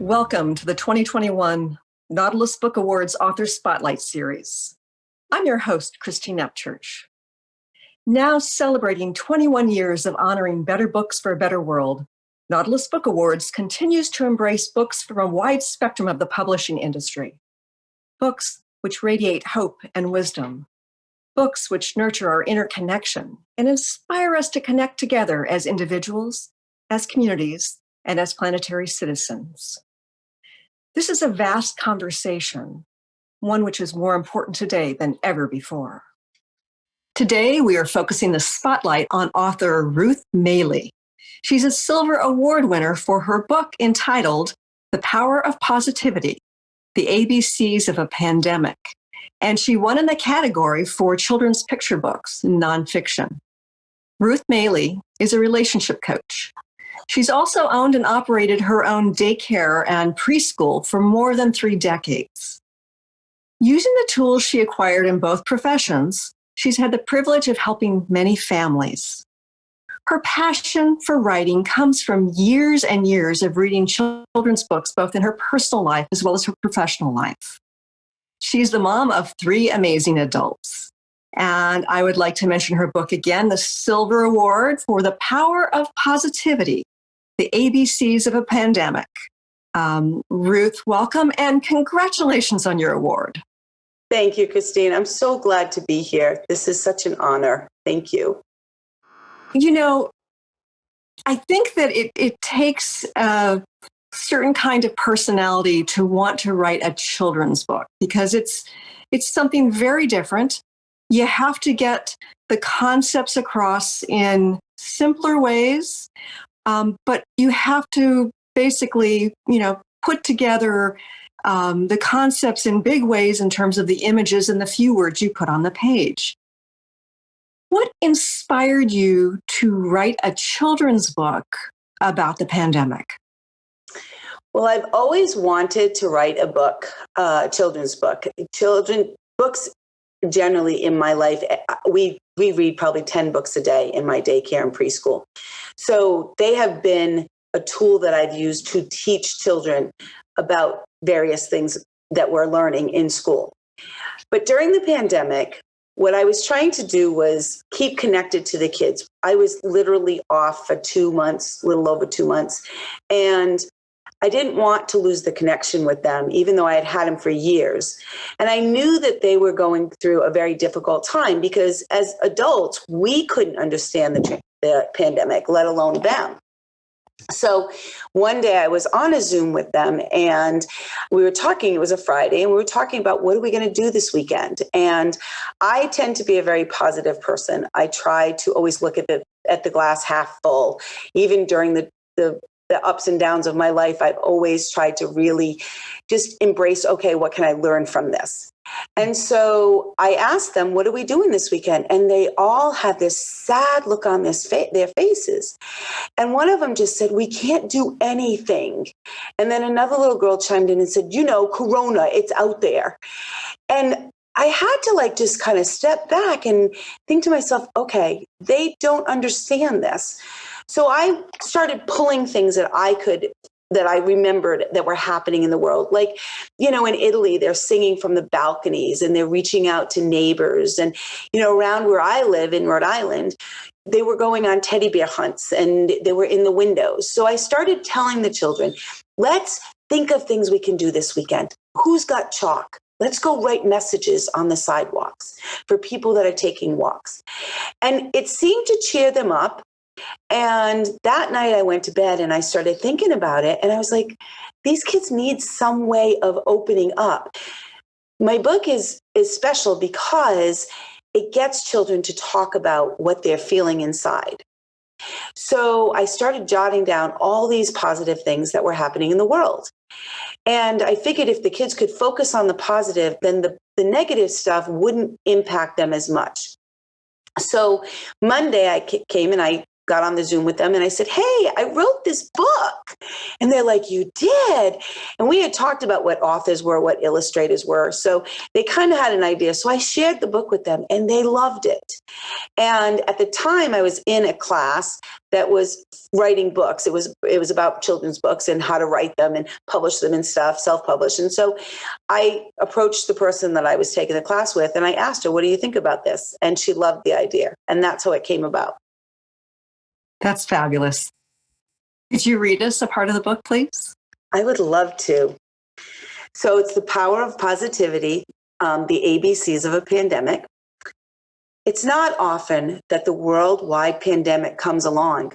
Welcome to the 2021 Nautilus Book Awards Author Spotlight Series. I'm your host, Christine Upchurch. Now celebrating 21 years of honoring better books for a better world, Nautilus Book Awards continues to embrace books from a wide spectrum of the publishing industry. Books which radiate hope and wisdom. Books which nurture our inner connection and inspire us to connect together as individuals, as communities, and as planetary citizens. This is a vast conversation, one which is more important today than ever before. Today, we are focusing the spotlight on author Ruth Mailey. She's a Silver Award winner for her book entitled The Power of Positivity, The ABCs of a Pandemic, and she won in the category for children's picture books, nonfiction. Ruth Mailey is a relationship coach. She's also owned and operated her own daycare and preschool for more than 3 decades. Using the tools she acquired in both professions, she's had the privilege of helping many families. Her passion for writing comes from years and years of reading children's books, both in her personal life as well as her professional life. She's the mom of 3 amazing adults. And I would like to mention her book again, the Silver Award for The Power of Positivity, The ABCs of a Pandemic. Ruth, welcome and congratulations on your award. Thank you, Christine. I'm so glad to be here. This is such an honor. Thank you. You know, I think that it takes a certain kind of personality to want to write a children's book because it's something very different. You have to get the concepts across in simpler ways, but you have to basically, put together the concepts in big ways in terms of the images and the few words you put on the page. What inspired you to write a children's book about the pandemic? Well, I've always wanted to write a book, children's book. Children books generally in my life, we read probably 10 books a day in my daycare and preschool. So they have been a tool that I've used to teach children about various things that we're learning in school. But during the pandemic, what I was trying to do was keep connected to the kids. I was literally off for 2 months, a little over 2 months. And I didn't want to lose the connection with them, even though I had them for years. And I knew that they were going through a very difficult time because as adults, we couldn't understand the pandemic, let alone them. So one day I was on a Zoom with them and we were talking, it was a Friday, and we were talking about what are we going to do this weekend? And I tend to be a very positive person. I try to always look at the glass half full. Even during the ups and downs of my life, I've always tried to really just embrace, okay, what can I learn from this? And so I asked them, what are we doing this weekend? And they all had this sad look on their faces. And one of them just said, we can't do anything. And then another little girl chimed in and said, Corona, it's out there. And I had to just kind of step back and think to myself, okay, they don't understand this. So I started pulling things that I remembered that were happening in the world. Like, in Italy, they're singing from the balconies and they're reaching out to neighbors. And, around where I live in Rhode Island, they were going on teddy bear hunts and they were in the windows. So I started telling the children, let's think of things we can do this weekend. Who's got chalk? Let's go write messages on the sidewalks for people that are taking walks. And it seemed to cheer them up. And that night I went to bed and I started thinking about it. And I was like, these kids need some way of opening up. My book is special because it gets children to talk about what they're feeling inside. So I started jotting down all these positive things that were happening in the world. And I figured if the kids could focus on the positive, then the negative stuff wouldn't impact them as much. So Monday I came and I got on the Zoom with them and I said, hey, I wrote this book. And they're like, you did? And we had talked about what authors were, what illustrators were. So they kind of had an idea. So I shared the book with them and they loved it. And at the time I was in a class that was writing books. It was about children's books and how to write them and publish them and stuff, self-publish. And so I approached the person that I was taking the class with and I asked her, what do you think about this? And she loved the idea. And that's how it came about. That's fabulous. Could you read us a part of the book, please? I would love to. So it's The Power of Positivity, the ABCs of a Pandemic. It's not often that the worldwide pandemic comes along,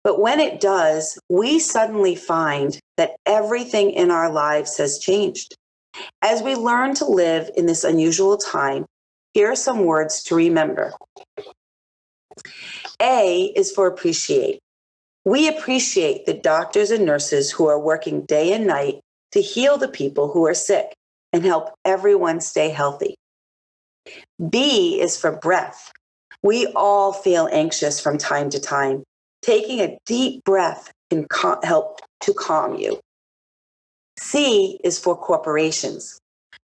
but when it does, we suddenly find that everything in our lives has changed. As we learn to live in this unusual time, here are some words to remember. A is for appreciate. We appreciate the doctors and nurses who are working day and night to heal the people who are sick and help everyone stay healthy. B is for breath. We all feel anxious from time to time. Taking a deep breath can help to calm you. C is for corporations.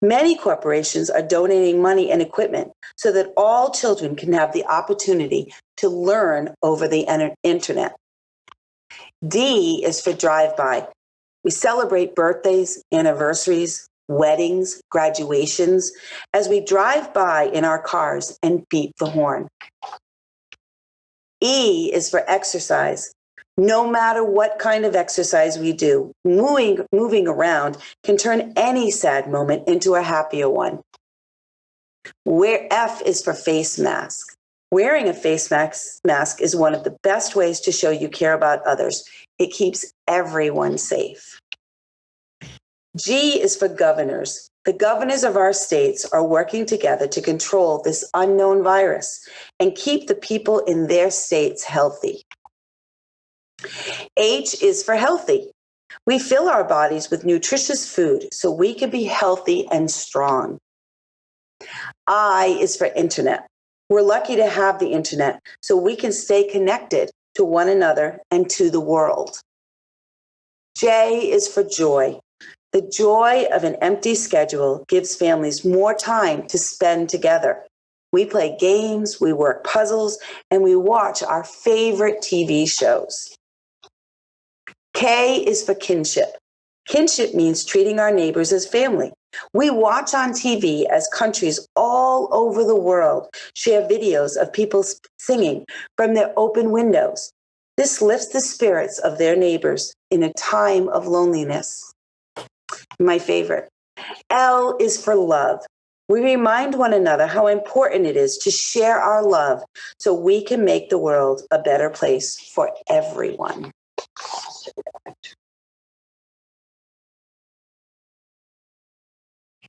Many corporations are donating money and equipment so that all children can have the opportunity to learn over the internet. D is for drive-by. We celebrate birthdays, anniversaries, weddings, graduations as we drive by in our cars and beat the horn. E is for exercise. No matter what kind of exercise we do, moving around can turn any sad moment into a happier one. F is for face mask. Wearing a face mask is one of the best ways to show you care about others. It keeps everyone safe. G is for governors. The governors of our states are working together to control this unknown virus and keep the people in their states healthy. H is for healthy. We fill our bodies with nutritious food so we can be healthy and strong. I is for internet. We're lucky to have the internet so we can stay connected to one another and to the world. J is for joy. The joy of an empty schedule gives families more time to spend together. We play games, we work puzzles, and we watch our favorite TV shows. K is for kinship. Kinship means treating our neighbors as family. We watch on TV as countries all over the world share videos of people singing from their open windows. This lifts the spirits of their neighbors in a time of loneliness. My favorite. L is for love. We remind one another how important it is to share our love so we can make the world a better place for everyone.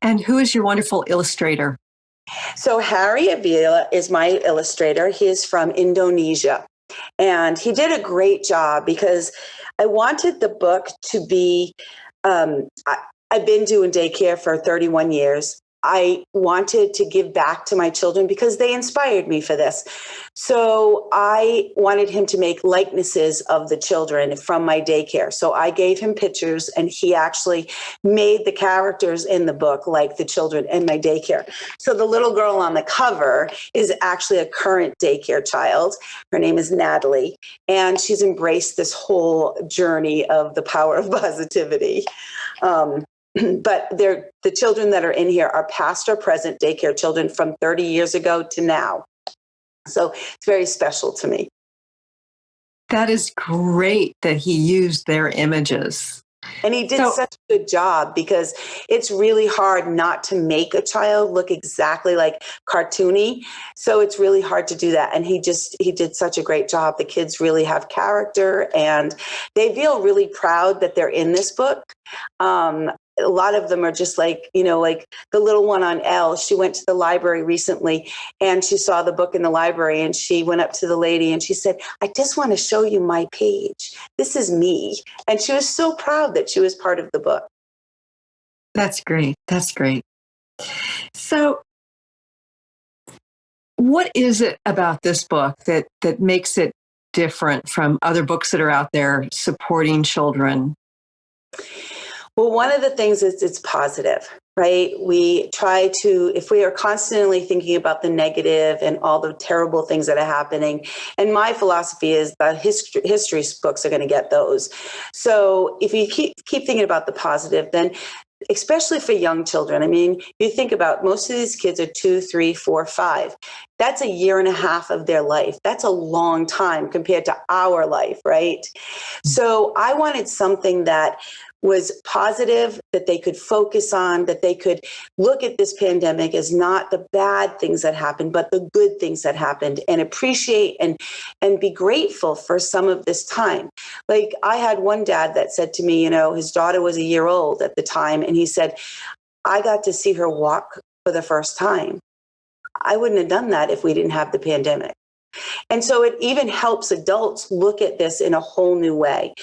And who is your wonderful illustrator? So Harry Aveira is my illustrator. He is from Indonesia. And he did a great job because I wanted the book to be, I've been doing daycare for 31 years. I wanted to give back to my children because they inspired me for this. So I wanted him to make likenesses of the children from my daycare. So I gave him pictures and he actually made the characters in the book like the children in my daycare. So the little girl on the cover is actually a current daycare child. Her name is Natalie, and she's embraced this whole journey of the power of positivity. But the children that are in here are past or present daycare children from 30 years ago to now. So it's very special to me. That is great that he used their images. And he did such a good job because it's really hard not to make a child look exactly like cartoony. So it's really hard to do that. And he did such a great job. The kids really have character and they feel really proud that they're in this book. A lot of them are just like, like the little one on Elle, she went to the library recently and she saw the book in the library and she went up to the lady and she said, I just want to show you my page. This is me. And she was so proud that she was part of the book. That's great. That's great. So what is it about this book that makes it different from other books that are out there supporting children? Well, one of the things is it's positive, right? We try to, if we are constantly thinking about the negative and all the terrible things that are happening, and my philosophy is that history books are going to get those. So if you keep thinking about the positive, then especially for young children. I mean, you think about most of these kids are 2, 3, 4, 5. That's a year and a half of their life. That's a long time compared to our life, right? So I wanted something that was positive, that they could focus on, that they could look at this pandemic as not the bad things that happened, but the good things that happened, and appreciate and be grateful for some of this time. Like, I had one dad that said to me, his daughter was a year old at the time, and he said, I got to see her walk for the first time. I wouldn't have done that if we didn't have the pandemic. And so it even helps adults look at this in a whole new way.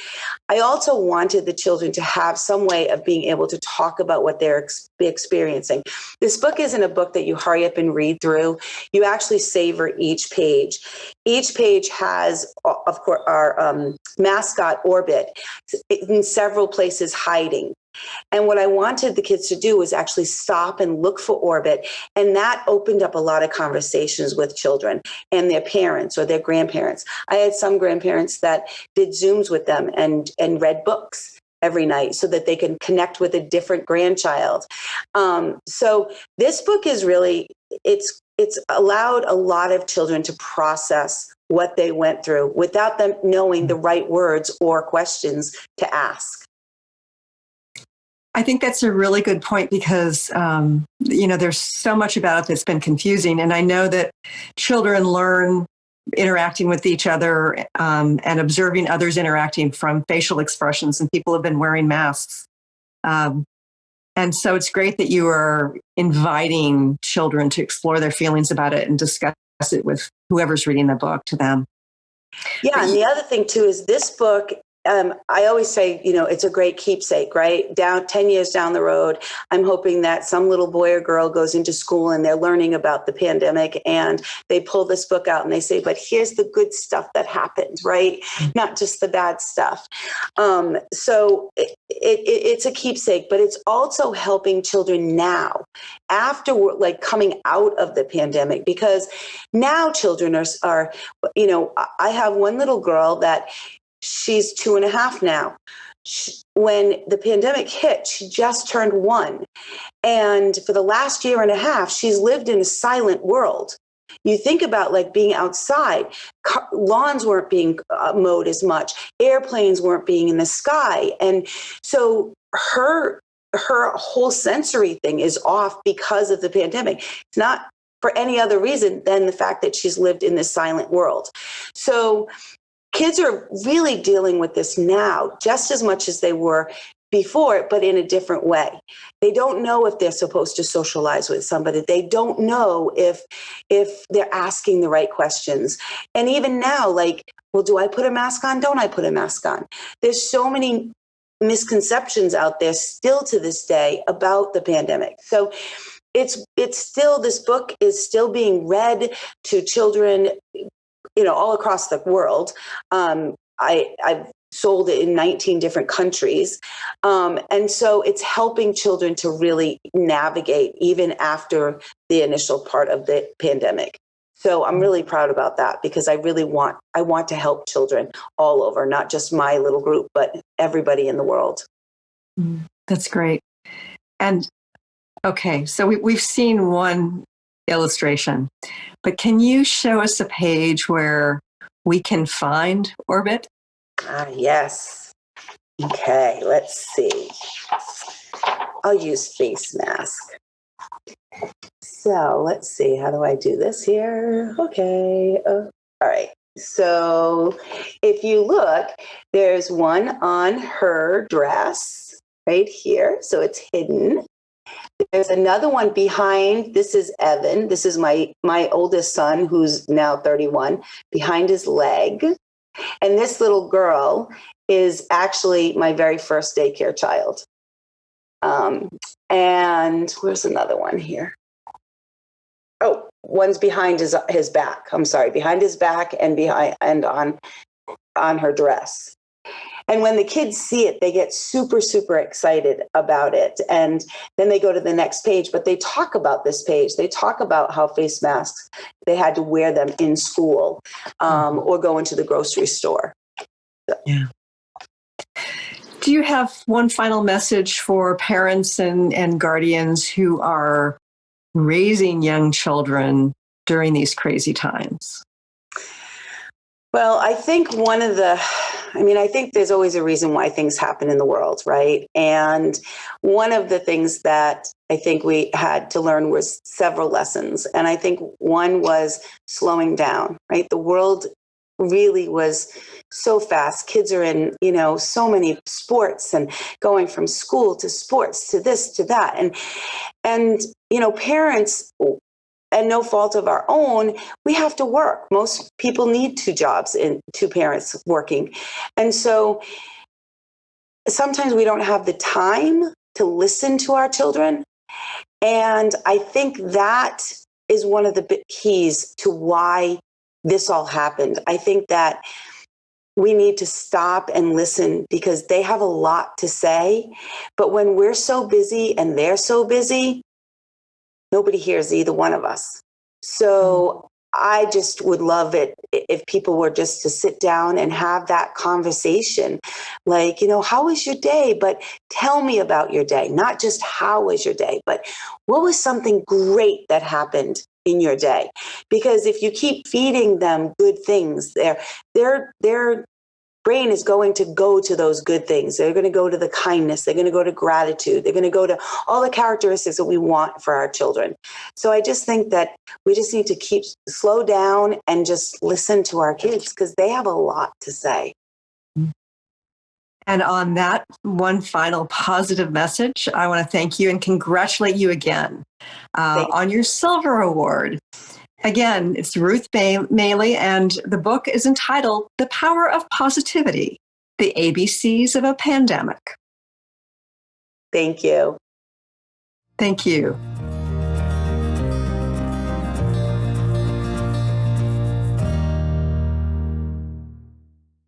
I also wanted the children to have some way of being able to talk about what they're experiencing. This book isn't a book that you hurry up and read through. You actually savor each page. Each page has, of course, our mascot Orbit in several places hiding. And what I wanted the kids to do was actually stop and look for Orbit. And that opened up a lot of conversations with children and their parents or their grandparents. I had some grandparents that did Zooms with them and read books every night so that they can connect with a different grandchild. So this book is really, it's allowed a lot of children to process what they went through without them knowing the right words or questions to ask. I think that's a really good point because, there's so much about it that's been confusing. And I know that children learn interacting with each other and observing others interacting from facial expressions, and people have been wearing masks. And so it's great that you are inviting children to explore their feelings about it and discuss it with whoever's reading the book to them. Yeah, and the other thing too is this book, I always say, it's a great keepsake, right? 10 years down the road, I'm hoping that some little boy or girl goes into school and they're learning about the pandemic and they pull this book out and they say, but here's the good stuff that happened, right? Not just the bad stuff. So it's a keepsake, but it's also helping children now after coming out of the pandemic, because now children are, I have one little girl that she's 2.5 now. When the pandemic hit, she just turned 1. And for the last year and a half, she's lived in a silent world. You think about being outside, lawns weren't being mowed as much, airplanes weren't being in the sky. And so her whole sensory thing is off because of the pandemic. It's not for any other reason than the fact that she's lived in this silent world. So kids are really dealing with this now just as much as they were before, but in a different way. They don't know if they're supposed to socialize with somebody. They don't know if they're asking the right questions. And even now, well, do I put a mask on? Don't I put a mask on? There's so many misconceptions out there still to this day about the pandemic. So it's still, this book is still being read to children all across the world. I've sold it in 19 different countries. And so it's helping children to really navigate even after the initial part of the pandemic. So I'm really proud about that because I want to help children all over, not just my little group, but everybody in the world. That's great. And okay, so we've seen one illustration, but can you show us a page where we can find Orbit? Yes. Okay, let's see. I'll use face mask. So let's see, how do I do this here? Okay, all right. So if you look, there's one on her dress right here, so it's hidden. There's another one behind. This is Evan. This is my oldest son, who's now 31, behind his leg. And this little girl is actually my very first daycare child. And where's another one here? Oh, one's behind his back. I'm sorry, behind his back and behind and on her dress. And when the kids see it, they get super, super excited about it. And then they go to the next page, but they talk about this page. They talk about how face masks, they had to wear them in school or go into the grocery store. Yeah. Do you have one final message for parents and guardians who are raising young children during these crazy times? Well, I think I think there's always a reason why things happen in the world, right? And one of the things that I think we had to learn was several lessons. And I think one was slowing down, right? The world really was so fast. Kids are in, so many sports and going from school to sports to this to that. And parents, and no fault of our own, we have to work. Most people need two jobs and two parents working. And so sometimes we don't have the time to listen to our children. And I think that is one of the big keys to why this all happened. I think that we need to stop and listen because they have a lot to say. But when we're so busy and they're so busy, nobody hears either one of us. So I just would love it if people were just to sit down and have that conversation. Like, how was your day? But tell me about your day. Not just how was your day, but what was something great that happened in your day? Because if you keep feeding them good things, their brain is going to go to those good things. They're going to go to the kindness. They're going to go to gratitude. They're going to go to all the characteristics that we want for our children. So I just think that we just need to slow down and just listen to our kids because they have a lot to say. And on that one final positive message, I want to thank you and congratulate you again on your Silver Award. Again, it's Ruth Maley, and the book is entitled The Power of Positivity, The ABCs of a Pandemic. Thank you. Thank you.